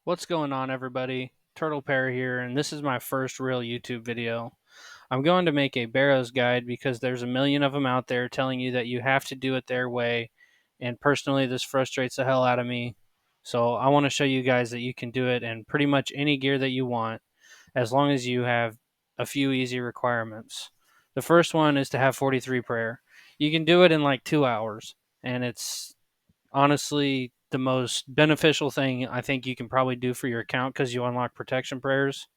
What's going on, everybody? Turtle Pear here, and this is my first real YouTube video. I'm going to make a Barrows guide because there's a million of them out there telling you that you have to do it their way, and personally, this frustrates the hell out of me. So, I want to show you guys that you can do it in pretty much any gear that you want, as long as you have a few easy requirements. The first one is to have 43 prayer. You can do it in like 2 hours, and it's honestly the most beneficial thing I think you can probably do for your account because you unlock protection prayers.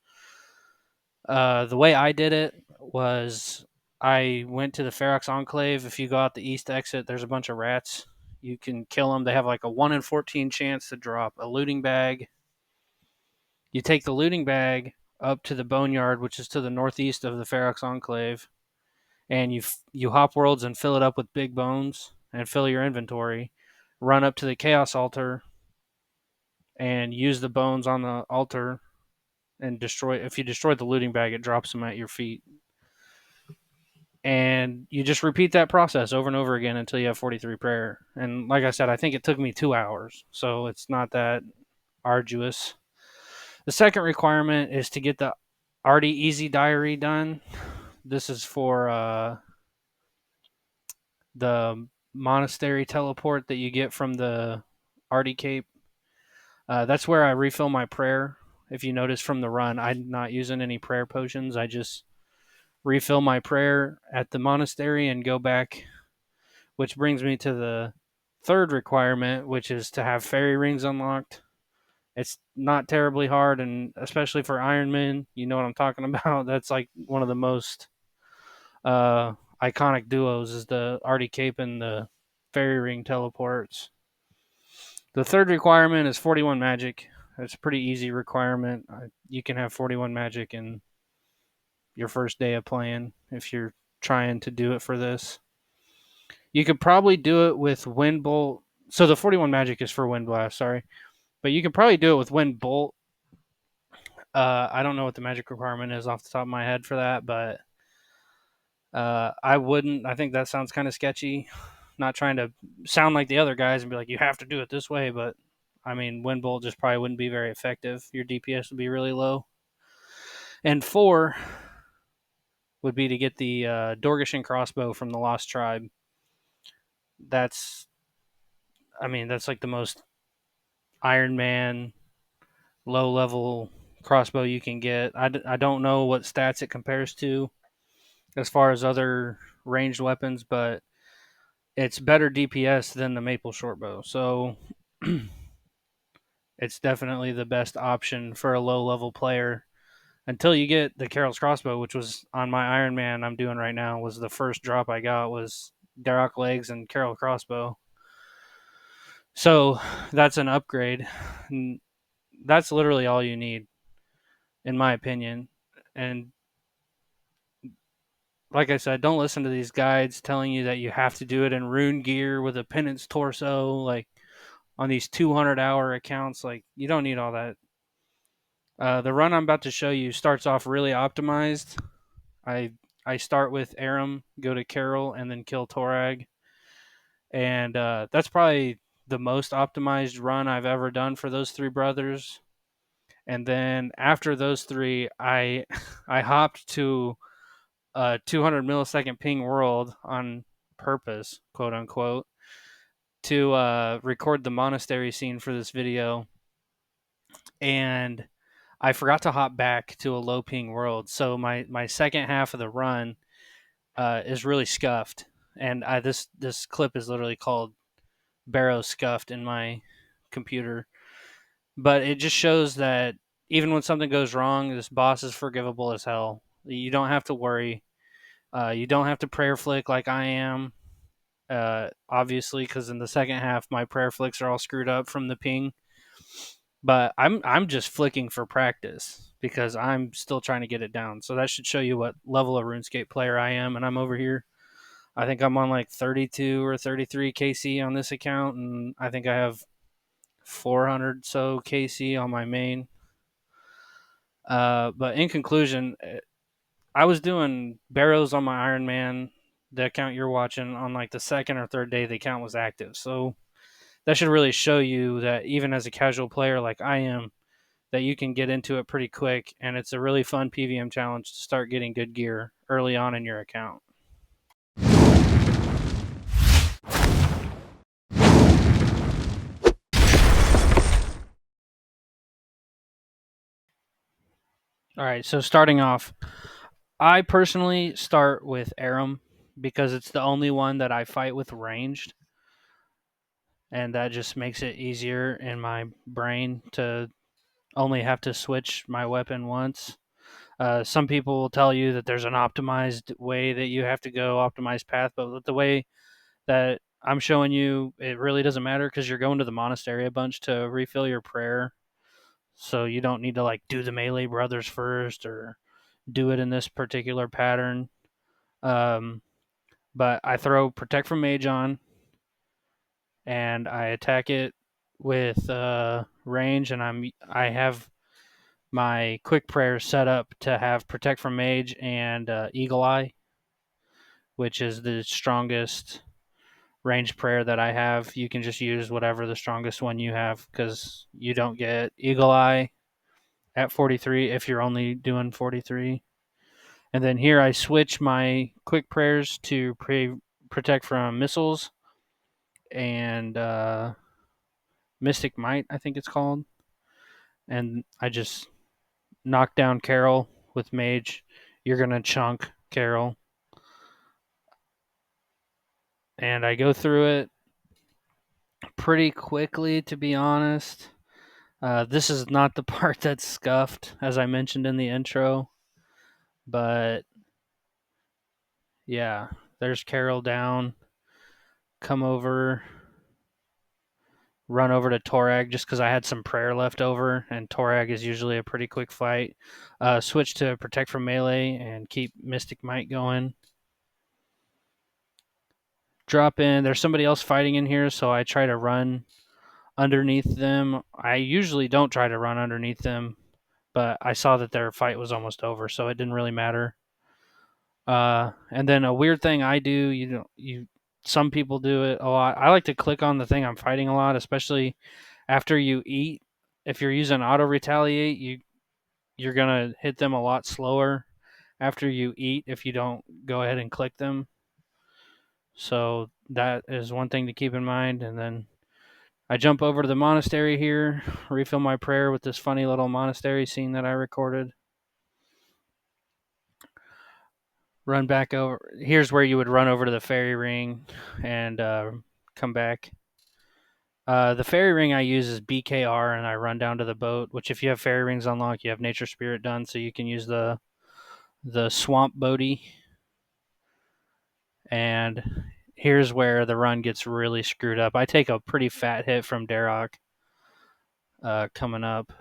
The way I did it was I went to the Ferox Enclave. If you go out the east exit, there's a bunch of rats. You can kill them. They have like a 1 in 14 chance to drop a looting bag. You take the looting bag up to the Boneyard, which is to the northeast of the Ferox Enclave, and you hop worlds and fill it up with big bones and fill your inventory. Run up to the Chaos Altar and use the bones on the altar and destroy. If you destroy the looting bag, it drops them at your feet, and you just repeat that process over and over again until you have 43 prayer. And like I said, I think it took me 2 hours, so it's not that arduous. The second requirement is to get the Artie Easy Diary done. This is for the monastery teleport that you get from the Artie Cape. That's where I refill my prayer. If you notice from the run, I'm not using any prayer potions. I just refill my prayer at the monastery and go back, which brings me to the third requirement, which is to have fairy rings unlocked. It's not terribly hard, and especially for Iron Man, you know what I'm talking about. That's like one of the most iconic duos is the Artie Cape and the fairy ring teleports. The third requirement is 41 magic. It's a pretty easy requirement. You can have 41 magic in your first day of playing if you're trying to do it for this. You could probably do it with Wind Bolt. So the 41 magic is for Wind Blast, sorry. But you could probably do it with Wind Bolt. I don't know what the magic requirement is off the top of my head for that, but I wouldn't. I think that sounds kind of sketchy. Not trying to sound like the other guys and be like, you have to do it this way, but I mean, Wind Bolt just probably wouldn't be very effective. Your DPS would be really low. And four would be to get the Dorgishan crossbow from the Lost Tribe. That's, I mean, that's like the most Iron Man low level crossbow you can get. I don't know what stats it compares to as far as other ranged weapons, but it's better DPS than the maple shortbow. So it's definitely the best option for a low level player until you get the Carol's crossbow, which was on my Iron Man I'm doing right now. Was the first drop I got was Darrock legs and Carol crossbow. So that's an upgrade. And that's literally all you need, in my opinion. And like I said, don't listen to these guides telling you that you have to do it in rune gear with a penance torso, like on these 200-hour accounts. Like, you don't need all that. The run I'm about to show you starts off really optimized. I I start with Aram, go to Carol, and then kill Torag, and that's probably the most optimized run I've ever done for those three brothers. And then after those three, I I hopped to a 200 millisecond ping world on purpose, quote unquote, to record the monastery scene for this video, and I forgot to hop back to a low ping world. So my second half of the run is really scuffed, and this clip is literally called Barrows scuffed in my computer. But it just shows that even when something goes wrong, this boss is forgivable as hell. You don't have to worry. You don't have to prayer flick like I am. Obviously, because in the second half, my prayer flicks are all screwed up from the ping. But I'm just flicking for practice because I'm still trying to get it down. So that should show you what level of RuneScape player I am. And I'm over here. I think I'm on like 32 or 33 KC on this account, and I think I have 400 so KC on my main. But in conclusion, I was doing Barrows on my Iron Man, the account you're watching, on like the second or third day the account was active. So that should really show you that even as a casual player like I am, that you can get into it pretty quick, and it's a really fun PVM challenge to start getting good gear early on in your account. All right, so starting off, I personally start with Aram because it's the only one that I fight with ranged, and that just makes it easier in my brain to only have to switch my weapon once. Some people will tell you that there's an optimized way that you have to go, optimized path, but with the way that I'm showing you, it really doesn't matter because you're going to the monastery a bunch to refill your prayer. So you don't need to like do the melee brothers first or do it in this particular pattern. Um, but I throw protect from mage on, and I attack it with range, and I have my quick prayers set up to have protect from mage and eagle eye, which is the strongest range prayer that I have. You can just use whatever the strongest one you have because you don't get eagle eye at 43 if you're only doing 43. And then here I switch my quick prayers to protect from missiles and Mystic Might, I think it's called. And I just knock down Carol with Mage. You're going to chunk Carol. And I go through it pretty quickly, to be honest. This is not the part that's scuffed, as I mentioned in the intro. But yeah, there's Carol down. Come over, run over to Torag just because I had some prayer left over, and Torag is usually a pretty quick fight. Switch to protect from melee and keep Mystic Might going. Drop in. There's somebody else fighting in here, so I try to run underneath them. I usually don't try to run underneath them, but I saw that their fight was almost over, so it didn't really matter. And then a weird thing I do, some people do it a lot. I like to click on the thing I'm fighting a lot, especially after you eat. If you're using auto retaliate, you're gonna hit them a lot slower after you eat if you don't go ahead and click them. So that is one thing to keep in mind. And then I jump over to the monastery here, refill my prayer with this funny little monastery scene that I recorded. Run back over. Here's where you would run over to the fairy ring and come back. The fairy ring I use is BKR, and I run down to the boat. Which, if you have fairy rings unlocked, you have Nature Spirit done, so you can use the swamp boaty. And here's where the run gets really screwed up. I take a pretty fat hit from Darok coming up.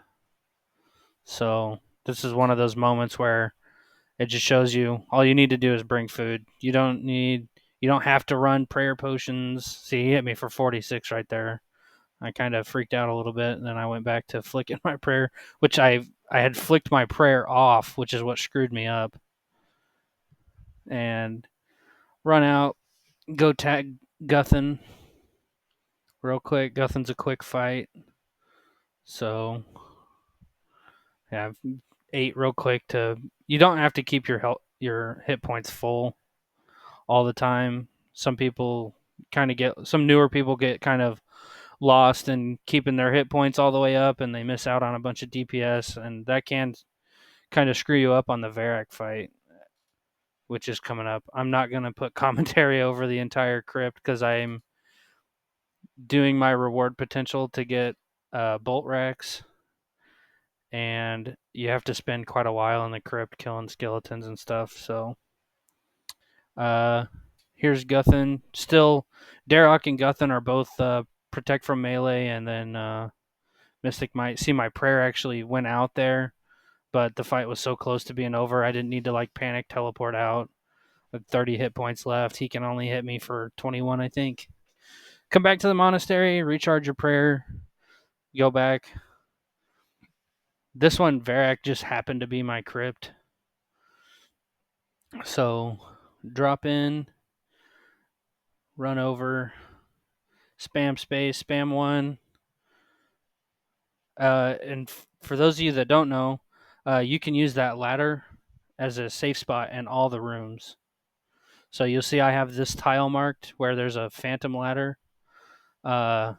So this is one of those moments where it just shows you all you need to do is bring food. You don't have to run prayer potions. See, he hit me for 46 right there. I kind of freaked out a little bit, and then I went back to flicking my prayer, which I had flicked my prayer off, which is what screwed me up. And run out, go tag Guthin real quick. Guthin's a quick fight, so yeah, 8 real quick to. You don't have to keep your hit points full all the time. Some people some newer people get kind of lost in keeping their hit points all the way up, and they miss out on a bunch of DPS, and that can kind of screw you up on the Varrock fight, which is coming up. I'm not going to put commentary over the entire crypt because I'm doing my reward potential to get bolt racks, and you have to spend quite a while in the crypt killing skeletons and stuff. So here's Guthin. Still, Darok and Guthin are both protect from melee, and then Mystic Might. See, my prayer actually went out there, but the fight was so close to being over, I didn't need to like panic teleport out. With 30 hit points left, he can only hit me for 21, I think. Come back to the monastery, recharge your prayer, go back. This one, Varrock, just happened to be my crypt. So drop in, run over, spam space, spam 1, And for those of you that don't know, you can use that ladder as a safe spot in all the rooms. So you'll see I have this tile marked where there's a phantom ladder. Uh,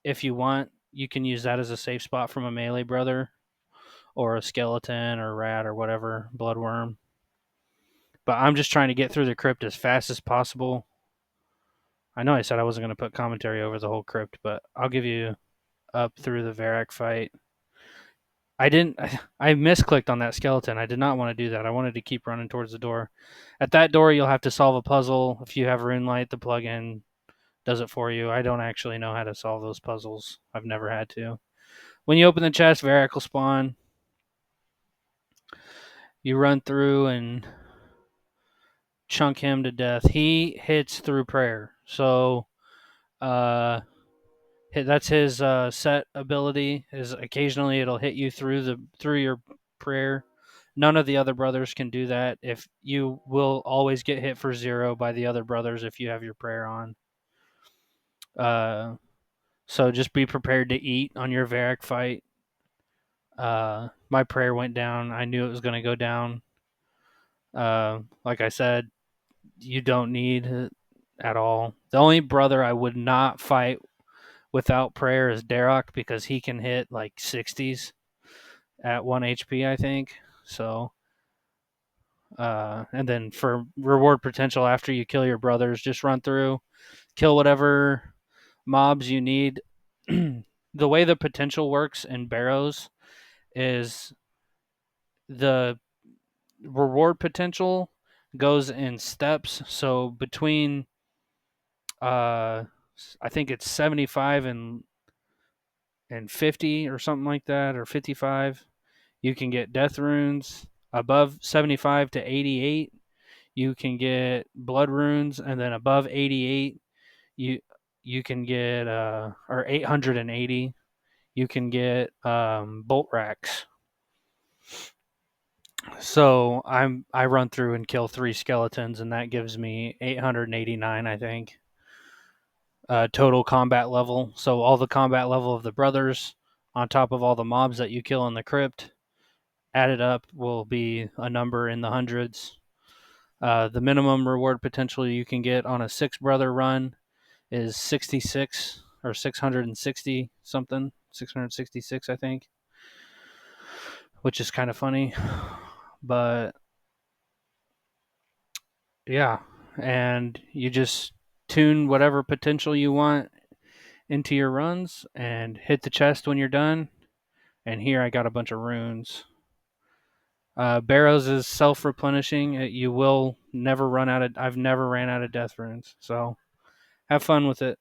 if you want, you can use that as a safe spot from a melee brother or a skeleton or rat or whatever, bloodworm. But I'm just trying to get through the crypt as fast as possible. I know I said I wasn't going to put commentary over the whole crypt, but I'll give you up through the Varrock fight. I didn't. I misclicked on that skeleton. I did not want to do that. I wanted to keep running towards the door. At that door, you'll have to solve a puzzle. If you have RuneLight, the plugin does it for you. I don't actually know how to solve those puzzles. I've never had to. When you open the chest, Varrock will spawn. You run through and chunk him to death. He hits through prayer. So that's his set ability. Is occasionally it'll hit you through your prayer. None of the other brothers can do that. If you will always get hit for 0 by the other brothers if you have your prayer on. So just be prepared to eat on your Varrock fight. My prayer went down. I knew it was going to go down. Like I said, you don't need it at all. The only brother I would not fight without prayer is Darok because he can hit like 60s at 1 HP, I think. So, and then for reward potential after you kill your brothers, just run through, kill whatever mobs you need. The way the potential works in Barrows is the reward potential goes in steps. So between, I think it's 75 and 50 or something like that, or 55. You can get death runes. Above 75 to 88, you can get blood runes, and then above 88, you can get or 880, you can get bolt racks. So I run through and kill 3 skeletons, and that gives me 889, I think, total combat level. So all the combat level of the brothers, on top of all the mobs that you kill in the crypt, added up will be a number in the hundreds. The minimum reward potential you can get on a 6-brother run is 66 or 660 something, 666, I think, which is kind of funny. But yeah, and you just tune whatever potential you want into your runs and hit the chest when you're done. And here I got a bunch of runes. Barrows is self-replenishing. You will never run out of. I've never ran out of death runes. So have fun with it.